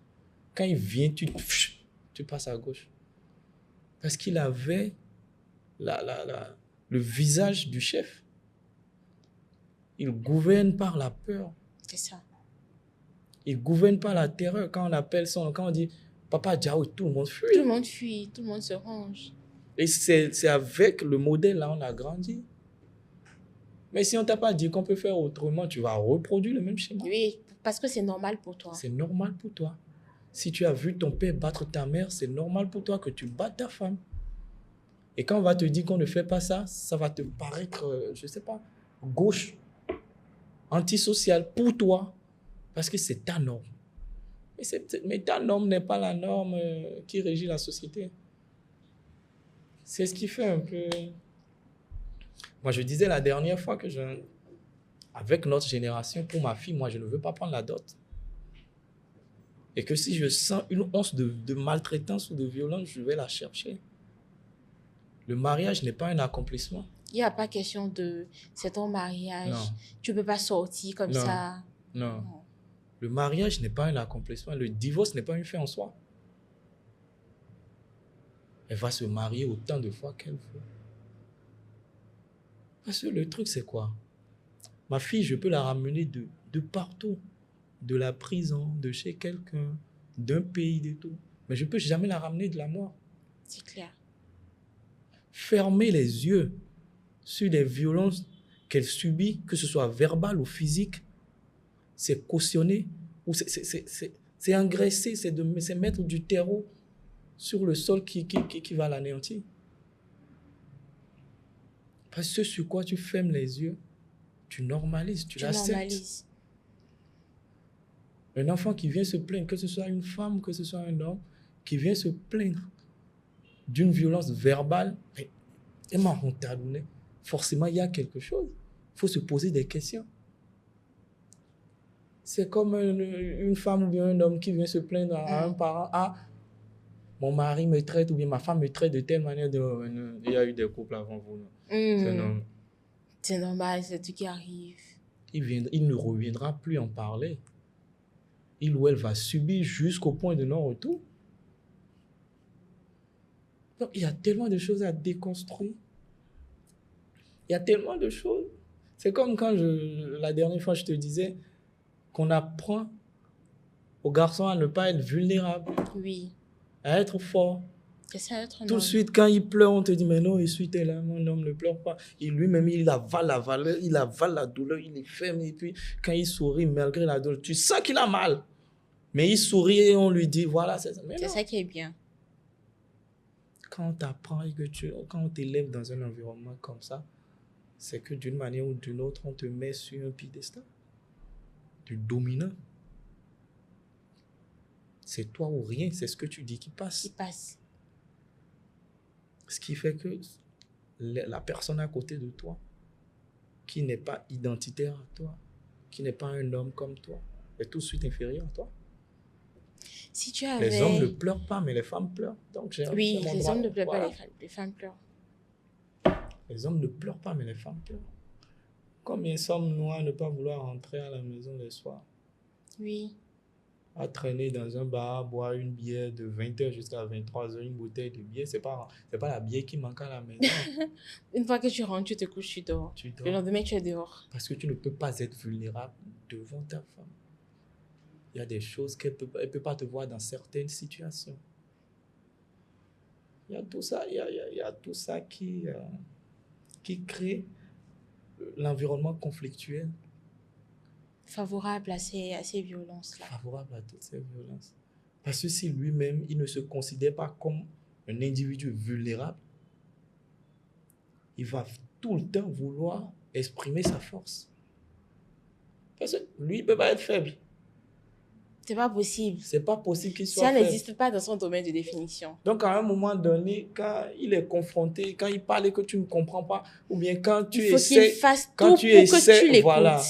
Quand il vient, tu passes à gauche. Parce qu'il avait le visage du chef. Il gouverne par la peur. C'est ça. Il gouverne par la terreur. Quand on dit Papa Diao, tout le monde fuit. Tout le monde fuit, tout le monde se range. Et c'est avec le modèle là on a grandi. Mais si on t'a pas dit qu'on peut faire autrement, tu vas reproduire le même schéma. Oui, parce que c'est normal pour toi. C'est normal pour toi. Si tu as vu ton père battre ta mère, c'est normal pour toi que tu battes ta femme. Et quand on va te dire qu'on ne fait pas ça, ça va te paraître, je ne sais pas, gauche, antisocial pour toi, parce que c'est ta norme. Mais ta norme n'est pas la norme qui régit la société. C'est ce qui fait un peu... Moi, je disais la dernière fois que avec notre génération, pour ma fille, moi, je ne veux pas prendre la dot. Et que si je sens une once de maltraitance ou de violence, je vais la chercher. Le mariage n'est pas un accomplissement. Il n'y a pas question de c'est ton mariage. Non. Tu ne peux pas sortir comme ça. Non. Le mariage n'est pas un accomplissement. Le divorce n'est pas une fin en soi. Elle va se marier autant de fois qu'elle veut. Parce que le truc, c'est quoi? Ma fille, je peux la ramener de partout. De la prison, de chez quelqu'un, d'un pays, de tout. Mais je ne peux jamais la ramener de la mort. C'est clair. Fermer les yeux sur les violences qu'elle subit, que ce soit verbales ou physiques, c'est cautionner, ou c'est engraisser, c'est mettre du terreau sur le sol qui va l'anéantir. Parce que sur quoi tu fermes les yeux, tu normalises, tu l'acceptes. Un enfant qui vient se plaindre, que ce soit une femme, que ce soit un homme, qui vient se plaindre d'une violence verbale, forcément il y a quelque chose. Il faut se poser des questions. C'est comme une femme ou bien un homme qui vient se plaindre à un parent. Ah, mon mari me traite ou bien ma femme me traite de telle manière. Il y a eu des couples avant vous. C'est normal, c'est tout qui arrive. Il ne reviendra plus en parler. Il ou elle va subir jusqu'au point de non-retour. Donc, il y a tellement de choses à déconstruire. Il y a tellement de choses. C'est comme quand la dernière fois, je te disais qu'on apprend aux garçons à ne pas être vulnérables. Oui. À être fort. C'est ça, être un Tout homme. de suite, quand il pleure, on te dit, mais non, essuie-toi là, mon homme ne pleure pas. Et lui-même, il avale la valeur, il avale la douleur, il est ferme. Et puis, quand il sourit, malgré la douleur, tu sens qu'il a mal. Mais il sourit et on lui dit, voilà, c'est ça. C'est ça qui est bien. Quand on t'apprend et quand on t'élève dans un environnement comme ça, c'est que d'une manière ou d'une autre, on te met sur un piédestal. Du dominant. C'est toi ou rien, c'est ce que tu dis qui passe. Qui passe. Ce qui fait que la personne à côté de toi, qui n'est pas identitaire à toi, qui n'est pas un homme comme toi, est tout de suite inférieur à toi. Si tu avais... Les hommes ne pleurent pas, mais les femmes pleurent. Donc, oui, les hommes ne pleurent pas, les femmes pleurent. Les hommes ne pleurent pas, mais les femmes pleurent. Combien sommes-nous à ne pas vouloir rentrer à la maison le soir? Oui. À traîner dans un bar, boire une bière de 20h jusqu'à 23h, une bouteille de bière, c'est pas la bière qui manque à la maison. Une fois que tu rentres, tu te couches, tu dors. Le lendemain, tu es dehors. Parce que tu ne peux pas être vulnérable devant ta femme. Il y a des choses qu'elle ne peut pas te voir dans certaines situations. Il y a tout ça, il y a tout ça qui crée l'environnement conflictuel. Favorable à ces violences-là. Favorable à toutes ces violences. Parce que si lui-même, il ne se considère pas comme un individu vulnérable, il va tout le temps vouloir exprimer sa force. Parce que lui, il ne peut pas être faible. C'est pas possible. C'est pas possible qu'il soit faible. Ça n'existe pas dans son domaine de définition. Donc, à un moment donné, quand il est confronté, quand il parle et que tu ne comprends pas, ou bien quand tu essaies... Il faut qu'il fasse tout pour que tu l'écoutes. Voilà.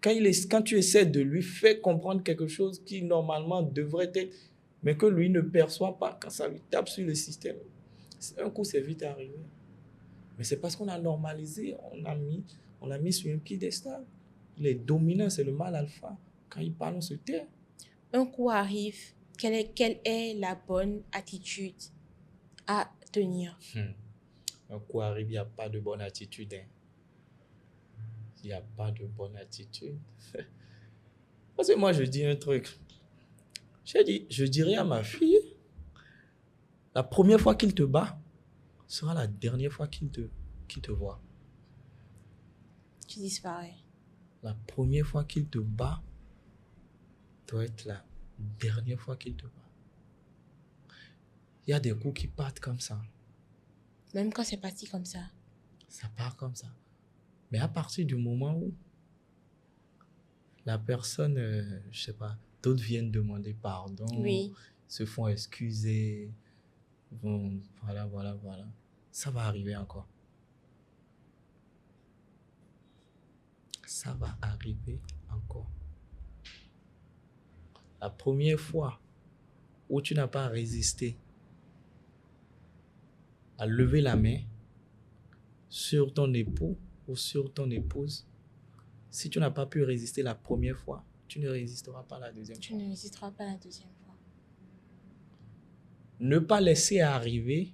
Quand tu essaies de lui faire comprendre quelque chose qui, normalement, devrait être... mais que lui ne perçoit pas, quand ça lui tape sur le système, un coup, c'est vite arrivé. Mais c'est parce qu'on a normalisé, on l'a mis sur un piédestal. Il est dominant, c'est le mâle alpha. Quand il parle, on se tait. Un coup arrive, quelle est la bonne attitude à tenir? Un coup arrive, il n'y a pas de bonne attitude. Il n'y a pas de bonne attitude. Parce que moi, je dis un truc. Je dirais à ma fille, la première fois qu'il te bat sera la dernière fois qu'il te voit. Tu disparais. La première fois qu'il te bat doit être la dernière fois qu'il te bat. Il y a des coups qui partent comme ça. Même quand c'est parti comme ça. Ça part comme ça. Mais à partir du moment où la personne, je sais pas, d'autres viennent demander pardon, oui, se font excuser, bon, voilà. Ça va arriver encore. Ça va arriver encore. La première fois où tu n'as pas résisté à lever la main sur ton époux ou sur ton épouse, si tu n'as pas pu résister la première fois, tu ne résisteras pas la deuxième Tu fois. ne résisteras pas la deuxième fois. Ne pas laisser arriver,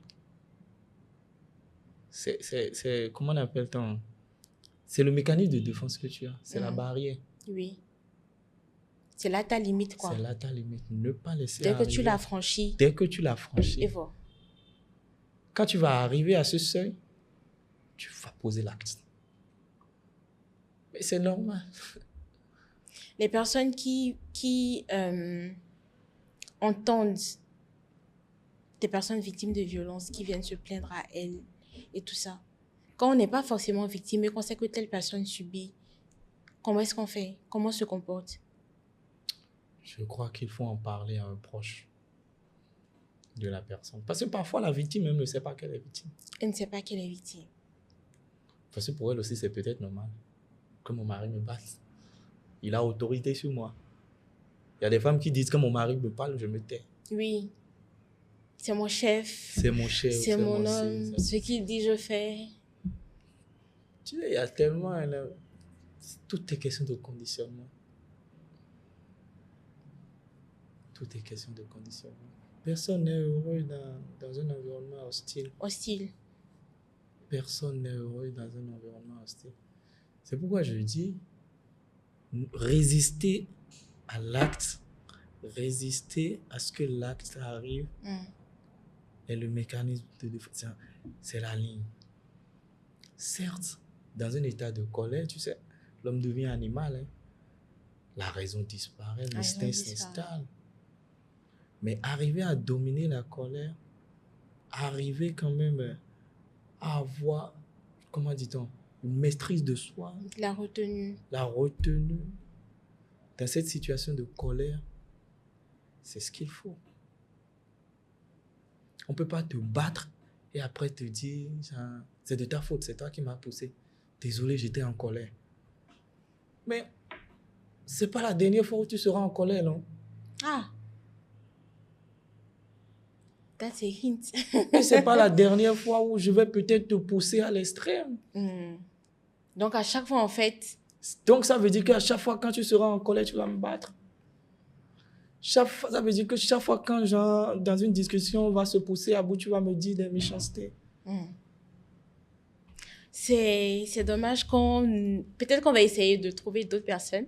comment on appelle ça? C'est le mécanisme de défense que tu as. C'est la barrière. Oui. C'est là ta limite, quoi. C'est là ta limite. Ne pas laisser Dès arriver. que tu l'as franchi. Dès que tu l'as franchi. Et voilà. Quand tu vas arriver à ce seuil, tu vas poser l'acte. Mais c'est normal. Les personnes qui entendent des personnes victimes de violences qui viennent se plaindre à elles et tout ça, quand on n'est pas forcément victime et qu'on sait que telle personne subit, comment est-ce qu'on fait? Comment on se comporte? Je crois qu'il faut en parler à un proche de la personne. Parce que parfois, la victime même ne sait pas qu'elle est victime. Elle ne sait pas qu'elle est victime. Parce que pour elle aussi, c'est peut-être normal que mon mari me batte. Il a autorité sur moi. Il y a des femmes qui disent que mon mari me parle, je me tais. Oui. C'est mon chef. C'est mon chef. C'est mon homme. Ce qu'il dit, je fais. Tu sais, il y a tellement... Tout est question de conditionnement. Tout est question de conditionnement. Personne n'est heureux dans un environnement hostile. Hostile. Personne n'est heureux dans un environnement hostile. C'est pourquoi je dis, résister à l'acte, résister à ce que l'acte arrive, est le mécanisme de défense. C'est la ligne. Certes, dans un état de colère, tu sais, l'homme devient animal. Hein. La raison disparaît, l'instinct s'installe. Mais arriver à dominer la colère, arriver quand même à avoir, comment dit-on, une maîtrise de soi. La retenue. La retenue. Dans cette situation de colère, c'est ce qu'il faut. On ne peut pas te battre et après te dire, c'est de ta faute, c'est toi qui m'as poussé. Désolé, j'étais en colère. Mais ce n'est pas la dernière fois où tu seras en colère, non? Ah. That's a hint. Et ce n'est pas la dernière fois où je vais peut-être te pousser à l'extrême. Donc, à chaque fois, en fait... Donc, ça veut dire qu'à chaque fois, quand tu seras en colère, tu vas me battre. Ça veut dire que chaque fois, quand dans une discussion, on va se pousser à bout, tu vas me dire des méchancetés. C'est dommage peut-être qu'on va essayer de trouver d'autres personnes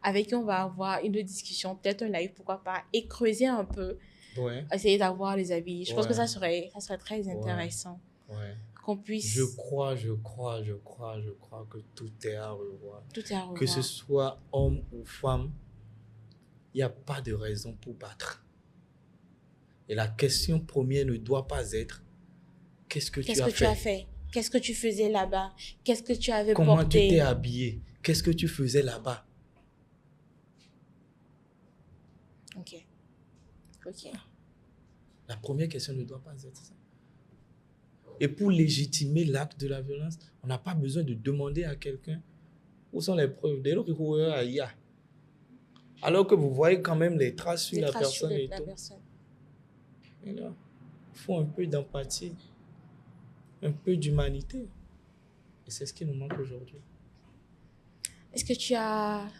avec qui on va avoir une autre discussion, peut-être un live, pourquoi pas, et creuser un peu. Ouais. Essayer d'avoir les avis. Je pense que ça serait très intéressant. Ouais. Qu'on puisse... Je crois que tout est à revoir. Tout est à revoir. Que ce soit homme ou femme, il n'y a pas de raison pour battre. Et la question première ne doit pas être qu'est-ce que tu as fait? Qu'est-ce que tu faisais là-bas? Qu'est-ce que tu avais porté? Comment tu t'es habillé? Qu'est-ce que tu faisais là-bas? Ok. La première question ne doit pas être ça. Et pour légitimer l'acte de la violence, on n'a pas besoin de demander à quelqu'un où sont les preuves. Alors que vous voyez quand même les traces sur la personne et tout. Et là, il faut un peu d'empathie, un peu d'humanité. Et c'est ce qui nous manque aujourd'hui. Est-ce que tu as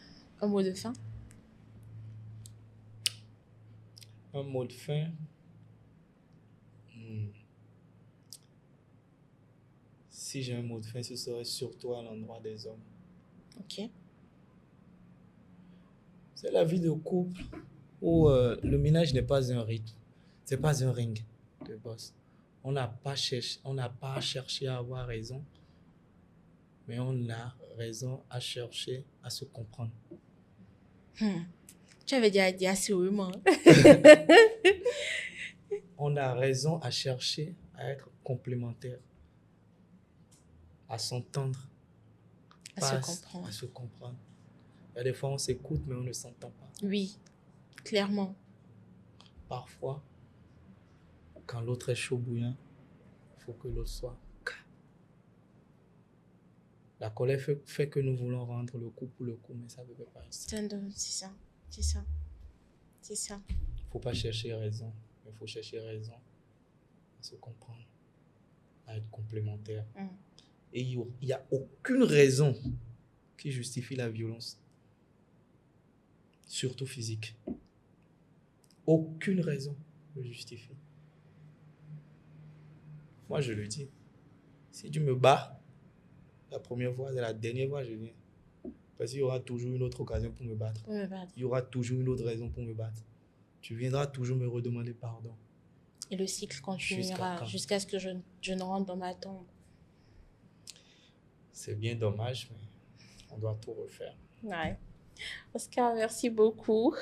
un mot de fin? Un mot de fin. Si j'ai un mot de fin, ce serait surtout à l'endroit des hommes. Ok. C'est la vie de couple où le ménage n'est pas un rythme. C'est pas un ring de boss. On n'a pas à chercher à avoir raison, mais on a raison à chercher à se comprendre. Tu avais déjà dit assez vraiment. On a raison à chercher à être complémentaires, à s'entendre, à se comprendre. Il y a des fois, on s'écoute, mais on ne s'entend pas. Oui, clairement. Parfois, quand l'autre est chaud bouillant, il faut que l'autre soit calme. La colère fait que nous voulons rendre le coup pour le coup, mais ça ne veut pas être ça. C'est ça. Il ne faut pas chercher raison, mais il faut chercher raison à se comprendre, à être complémentaire. Et il n'y a aucune raison qui justifie la violence. surtout physique. Aucune raison ne justifie. Moi, je le dis. Si tu me bats, la première fois, c'est la dernière fois, je viens. Parce qu'il y aura toujours une autre occasion pour me battre. Il y aura toujours une autre raison pour me battre. Tu viendras toujours me redemander pardon. Et le cycle continuera jusqu'à ce que je ne rentre dans ma tombe. C'est bien dommage, mais on doit tout refaire. Ouais. Oscar, merci beaucoup.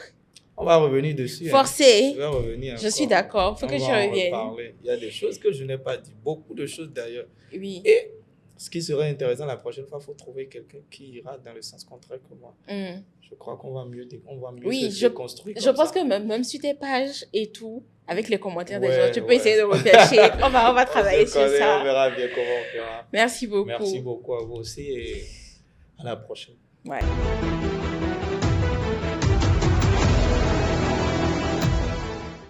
On va revenir dessus. Forcé. On va revenir je suis d'accord. Il faut que je revienne. Il y a des choses que je n'ai pas dit. Beaucoup de choses d'ailleurs. Oui. Et ce qui serait intéressant la prochaine fois, il faut trouver quelqu'un qui ira dans le sens contraire que moi. Je crois qu'on va mieux se déconstruire. Je pense que même sur tes pages et tout, avec les commentaires des gens, tu peux essayer de repêcher. on va travailler sur ça. On verra bien comment on fera. Merci beaucoup. Merci beaucoup à vous aussi et à la prochaine. Ouais.